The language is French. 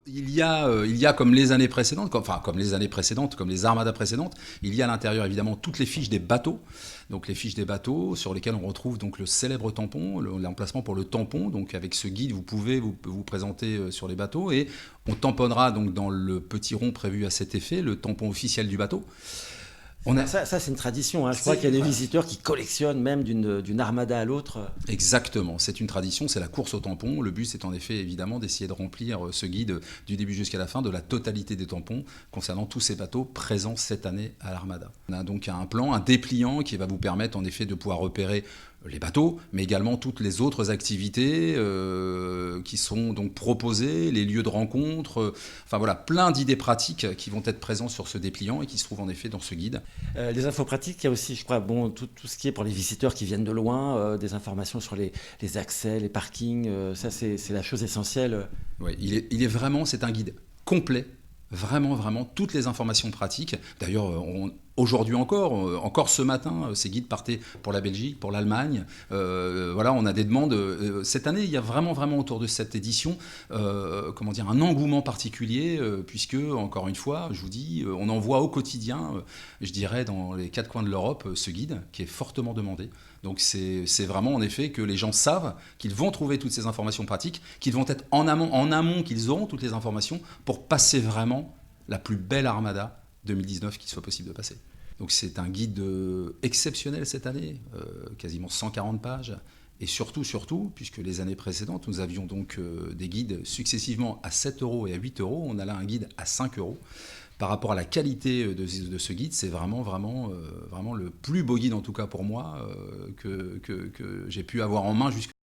Il y a comme les années précédentes, comme les armadas précédentes, il y a à l'intérieur évidemment toutes les fiches des bateaux. Donc les fiches des bateaux sur lesquelles on retrouve donc le célèbre tampon, l'emplacement pour le tampon. Donc avec ce guide, vous pouvez vous présenter sur les bateaux et on tamponnera donc dans le petit rond prévu à cet effet le tampon officiel du bateau. On a, Alors ça, c'est une tradition, hein. Je crois c'est qu'il y a une des tradition. visiteurs qui collectionnent même d'une armada à l'autre. Exactement, c'est une tradition, c'est la course au tampon. Le but, c'est en effet évidemment d'essayer de remplir ce guide du début jusqu'à la fin de la totalité des tampons concernant tous ces bateaux présents cette année à l'Armada. On a donc un plan, un dépliant qui va vous permettre en effet de pouvoir repérer les bateaux, mais également toutes les autres activités qui sont donc proposées, les lieux de rencontre, enfin voilà, plein d'idées pratiques qui vont être présentes sur ce dépliant et qui se trouvent en effet dans ce guide. Les infos pratiques, il y a aussi, je crois, bon, tout ce qui est pour les visiteurs qui viennent de loin, des informations sur les accès, les parkings, ça c'est la chose essentielle. Ouais, c'est un guide complet, vraiment, vraiment, toutes les informations pratiques. D'ailleurs, aujourd'hui encore ce matin, ces guides partaient pour la Belgique, pour l'Allemagne. Voilà, on a des demandes. Cette année, il y a vraiment, vraiment autour de cette édition, comment dire, un engouement particulier, puisque, encore une fois, je vous dis, on en voit au quotidien, je dirais, dans les quatre coins de l'Europe, ce guide qui est fortement demandé. Donc c'est vraiment en effet que les gens savent qu'ils vont trouver toutes ces informations pratiques, qu'ils vont être en amont qu'ils auront toutes les informations pour passer vraiment la plus belle armada 2019 qu'il soit possible de passer. Donc c'est un guide exceptionnel cette année, quasiment 140 pages. Et surtout, puisque les années précédentes, nous avions donc des guides successivement à 7 euros et à 8 euros, on a là un guide à 5 euros. Par rapport à la qualité de ce guide, c'est vraiment le plus beau guide, en tout cas pour moi, que j'ai pu avoir en main jusqu'à